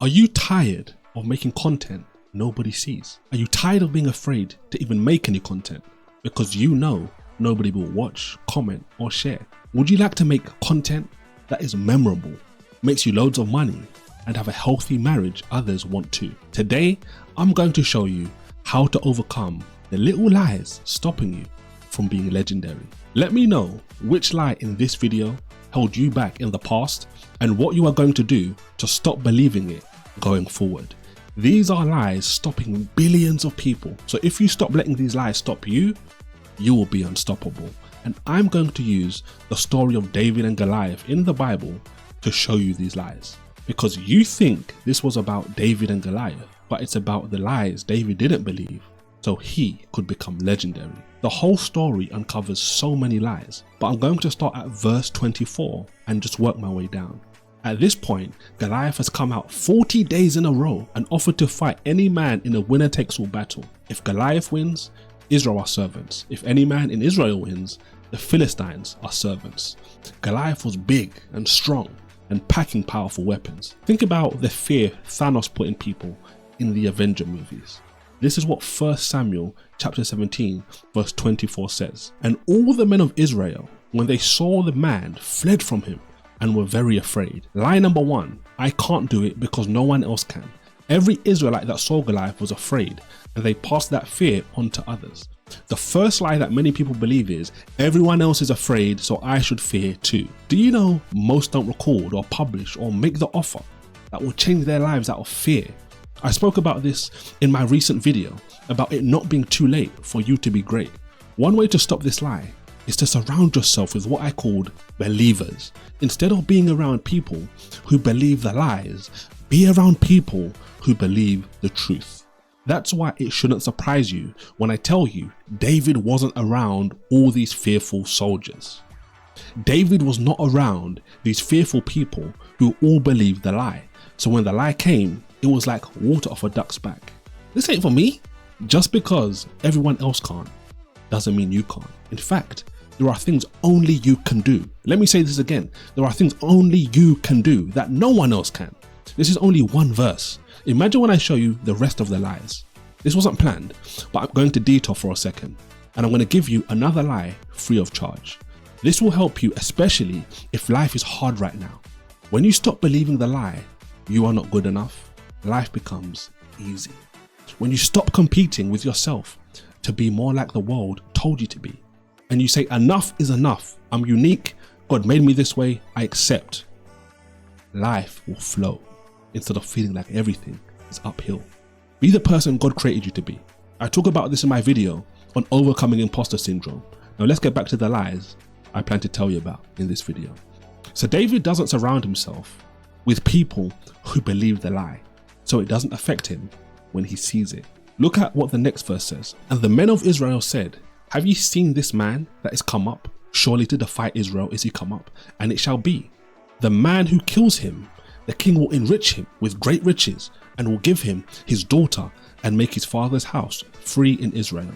Are you tired of making content nobody sees? Are you tired of being afraid to even make any content because you know nobody will watch, comment or share? Would you like to make content that is memorable, makes you loads of money and have a healthy marriage others want too? Today, I'm going to show you how to overcome the little lies stopping you from being legendary. Let me know which lie in this video held you back in the past and what you are going to do to stop believing it going forward. These are lies stopping billions of people. So if you stop letting these lies stop you, you will be unstoppable. And I'm going to use the story of David and Goliath in the Bible to show you these lies. Because you think this was about David and Goliath, but it's about the lies David didn't believe, so he could become legendary. The whole story uncovers so many lies, but I'm going to start at verse 24 and just work my way down. At this point, Goliath has come out 40 days in a row and offered to fight any man in a winner-takes-all battle. If Goliath wins, Israel are servants. If any man in Israel wins, the Philistines are servants. Goliath was big and strong and packing powerful weapons. Think about the fear Thanos put in people in the Avenger movies. This is what 1 Samuel chapter 17 verse 24 says. And all the men of Israel, when they saw the man, fled from him and were very afraid. Lie number one, I can't do it because no one else can. Every Israelite that saw Goliath was afraid and they passed that fear on to others. The first lie that many people believe is everyone else is afraid, so I should fear too. Do you know most don't record or publish or make the offer that will change their lives out of fear? I spoke about this in my recent video about it not being too late for you to be great. One way to stop this lie is to surround yourself with what I called believers. Instead of being around people who believe the lies, be around people who believe the truth. That's why it shouldn't surprise you when I tell you David wasn't around all these fearful soldiers. David was not around these fearful people who all believed the lie. So when the lie came, it was like water off a duck's back. This ain't for me. Just because everyone else can't doesn't mean you can't. In fact, there are things only you can do. Let me say this again. There are things only you can do that no one else can. This is only one verse. Imagine when I show you the rest of the lies. This wasn't planned, but I'm going to detour for a second and I'm going to give you another lie free of charge. This will help you, especially if life is hard right now. When you stop believing the lie, you are not good enough, life becomes easy. When you stop competing with yourself to be more like the world told you to be, and you say enough is enough, I'm unique, God made me this way, I accept, life will flow instead of feeling like everything is uphill. Be the person God created you to be. I talk about this in my video on overcoming imposter syndrome. Now let's get back to the lies I plan to tell you about in this video. So David doesn't surround himself with people who believe the lie, so it doesn't affect him when he sees it. Look at what the next verse says. And the men of Israel said, have ye seen this man that is come up? Surely to defy Israel is he come up. And it shall be, the man who kills him, the king will enrich him with great riches and will give him his daughter and make his father's house free in Israel.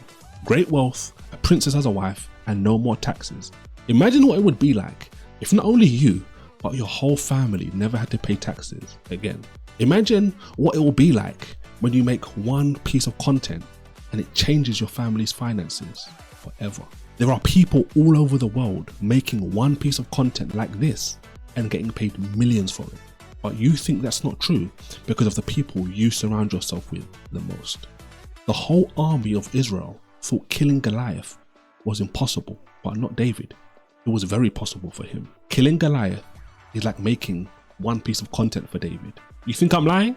Great wealth, a princess as a wife, and no more taxes. Imagine what it would be like if not only you, but your whole family never had to pay taxes again. Imagine what it will be like when you make one piece of content and it changes your family's finances forever. There are people all over the world making one piece of content like this and getting paid millions for it. But you think that's not true because of the people you surround yourself with the most. The whole army of Israel thought killing Goliath was impossible, but not David. It was very possible for him. Killing Goliath is like making one piece of content for David. You think I'm lying?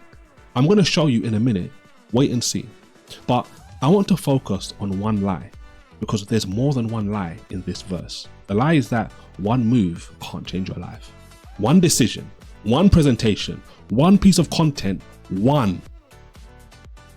I'm going to show you in a minute. Wait and see. But I want to focus on one lie because there's more than one lie in this verse. The lie is that one move can't change your life. One decision, one presentation, one piece of content, one.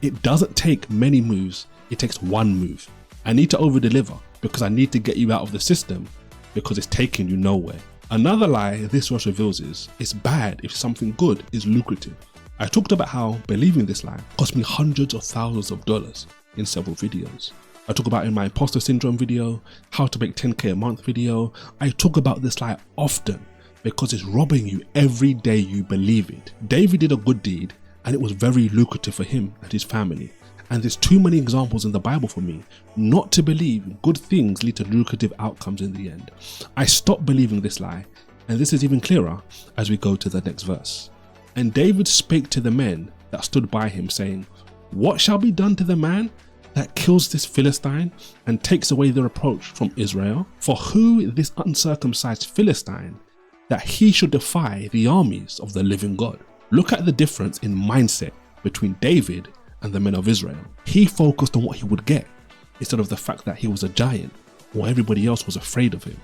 It doesn't take many moves, it takes one move. I need to over deliver because I need to get you out of the system because it's taking you nowhere. Another lie this verse reveals is, it's bad if something good is lucrative. I talked about how believing this lie cost me hundreds of thousands of dollars in several videos. I talk about in my imposter syndrome video, how to make 10K a month video. I talk about this lie often because it's robbing you every day you believe it. David did a good deed and it was very lucrative for him and his family. And there's too many examples in the Bible for me not to believe good things lead to lucrative outcomes in the end. I stopped believing this lie, and this is even clearer as we go to the next verse. And David spake to the men that stood by him, saying, What shall be done to the man that kills this Philistine and takes away the reproach from Israel? For who this uncircumcised Philistine that he should defy the armies of the living God? Look at the difference in mindset between David and the men of Israel. He focused on what he would get instead of the fact that he was a giant or everybody else was afraid of him.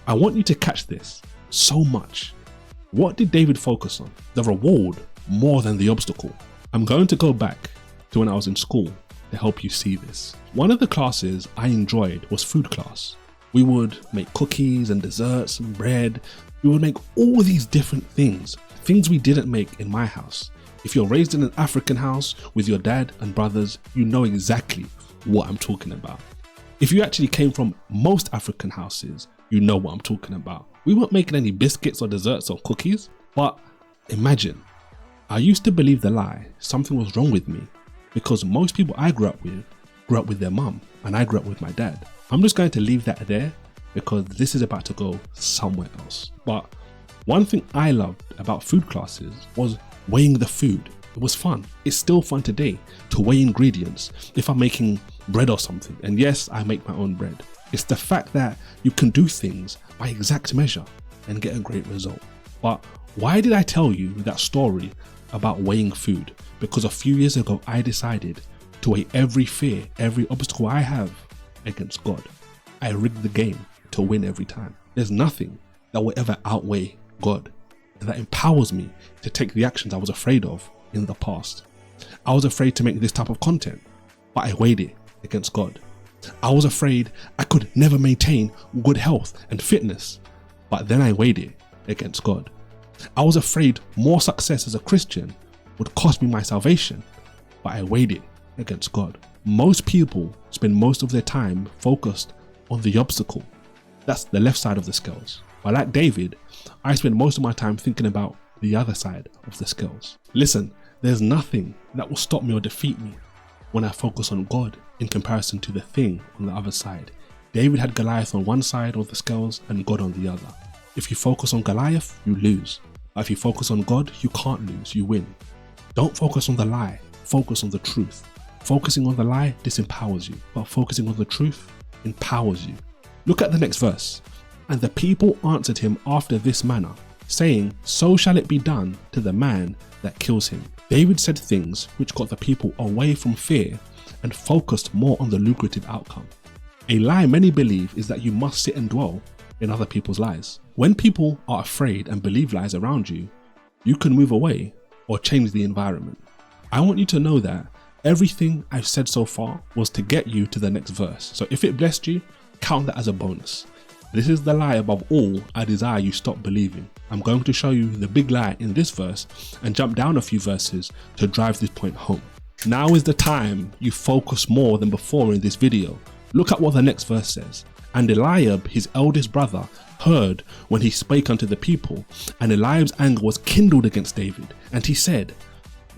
I want you to catch this so much. What did David focus on? The reward more than the obstacle. I'm going to go back to when I was in school to help you see this. One of the classes I enjoyed was food class. We would make cookies and desserts and bread. We would make all these different things we didn't make in my house. If you're raised in an African house with your dad and brothers, you know exactly what I'm talking about. If you actually came from most African houses, you know what I'm talking about. We weren't making any biscuits or desserts or cookies, but imagine, I used to believe the lie something was wrong with me because most people I grew up with their mum and I grew up with my dad. I'm just going to leave that there because this is about to go somewhere else. But one thing I loved about food classes was weighing the food. It was fun. It's still fun today to weigh ingredients if I'm making bread or something. And yes, I make my own bread. It's the fact that you can do things by exact measure and get a great result. But why did I tell you that story about weighing food? Because a few years ago, I decided to weigh every fear, every obstacle I have against God. I rigged the game to win every time. There's nothing that will ever outweigh God. And that empowers me to take the actions I was afraid of in the past. I was afraid to make this type of content, but I weighed it against God. I was afraid I could never maintain good health and fitness, but then I weighed it against God. I was afraid more success as a Christian would cost me my salvation, but I weighed it against God. Most people spend most of their time focused on the obstacle. That's the left side of the scales. But like David, I spend most of my time thinking about the other side of the scales. Listen, there's nothing that will stop me or defeat me when I focus on God in comparison to the thing on the other side. David had Goliath on one side of the scales and God on the other. If you focus on Goliath, you lose. But if you focus on God, you can't lose, you win. Don't focus on the lie, focus on the truth. Focusing on the lie disempowers you, but focusing on the truth empowers you. Look at the next verse. And the people answered him after this manner, saying, So shall it be done to the man that kills him. David said things which got the people away from fear and focused more on the lucrative outcome. A lie many believe is that you must sit and dwell in other people's lies. When people are afraid and believe lies around you, you can move away or change the environment. I want you to know that everything I've said so far was to get you to the next verse. So if it blessed you, count that as a bonus. This is the lie above all I desire you stop believing. I'm going to show you the big lie in this verse and jump down a few verses to drive this point home. Now is the time you focus more than before in this video. Look at what the next verse says. And Eliab, his eldest brother, heard when he spake unto the people, and Eliab's anger was kindled against David. And he said,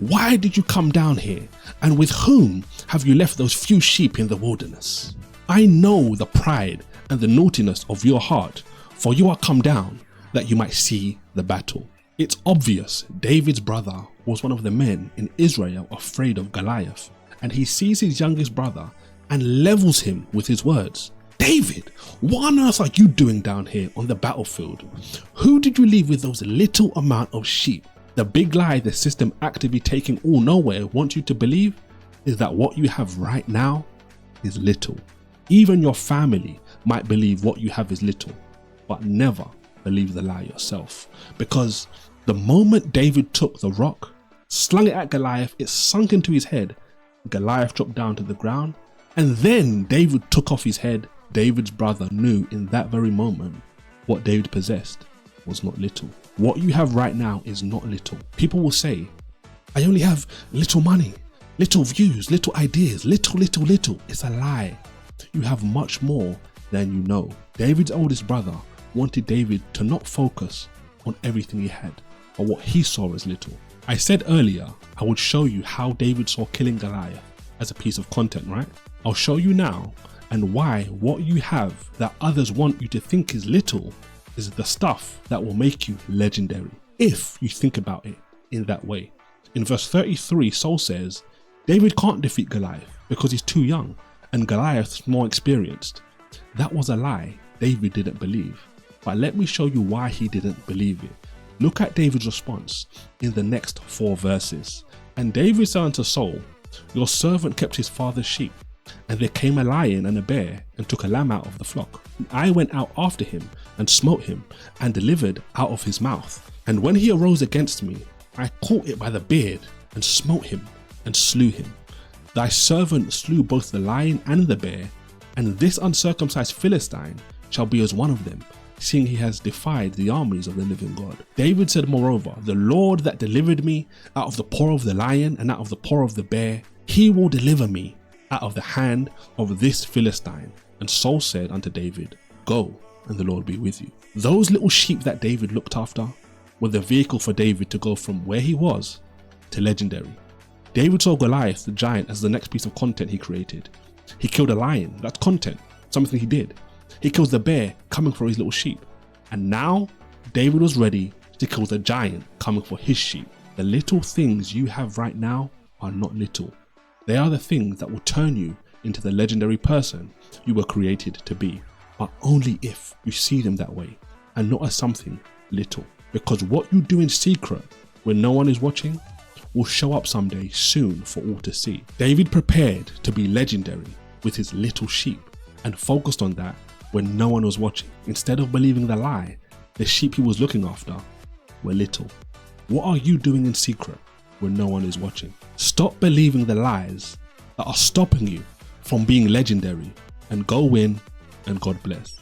Why did you come down here? And with whom have you left those few sheep in the wilderness? I know the pride and the naughtiness of your heart, for you are come down that you might see the battle. It's obvious David's brother was one of the men in Israel afraid of Goliath, and he sees his youngest brother and levels him with his words. David, what on earth are you doing down here on the battlefield? Who did you leave with those little amount of sheep? The big lie the system actively taking all nowhere wants you to believe is that what you have right now is little. Even your family might believe what you have is little, but never believe the lie yourself. Because the moment David took the rock, slung it at Goliath, it sunk into his head. Goliath dropped down to the ground, and then David took off his head. David's brother knew in that very moment what David possessed was not little. What you have right now is not little. People will say, I only have little money, little views, little ideas, little. It's a lie. You have much more than you know. David's oldest brother wanted David to not focus on everything he had, but what he saw as little. I said earlier I would show you how David saw killing Goliath as a piece of content, right? I'll show you now, and why what you have that others want you to think is little is the stuff that will make you legendary, if you think about it in that way. In verse 33, Saul says, David can't defeat Goliath because he's too young and Goliath's more experienced. That was a lie David didn't believe, but let me show you why he didn't believe it. Look at David's response in the next 4 verses. And David said unto Saul, your servant kept his father's sheep, and there came a lion and a bear and took a lamb out of the flock. And I went out after him and smote him and delivered out of his mouth. And when he arose against me, I caught it by the beard and smote him and slew him. Thy servant slew both the lion and the bear, and this uncircumcised Philistine shall be as one of them, seeing he has defied the armies of the living God. David said moreover, the Lord that delivered me out of the paw of the lion and out of the paw of the bear, he will deliver me out of the hand of this Philistine. And Saul said unto David, go, and the Lord be with you. Those little sheep that David looked after were the vehicle for David to go from where he was to legendary. David saw Goliath the giant as the next piece of content he created. He killed a lion, that's content, something he did. He kills the bear coming for his little sheep. And now David was ready to kill the giant coming for his sheep. The little things you have right now are not little. They are the things that will turn you into the legendary person you were created to be, but only if you see them that way and not as something little. Because what you do in secret when no one is watching will show up someday soon for all to see. David prepared to be legendary with his little sheep and focused on that when no one was watching, instead of believing the lie the sheep he was looking after were little. What are you doing in secret when no one is watching? Stop believing the lies that are stopping you from being legendary, and go win, and God bless.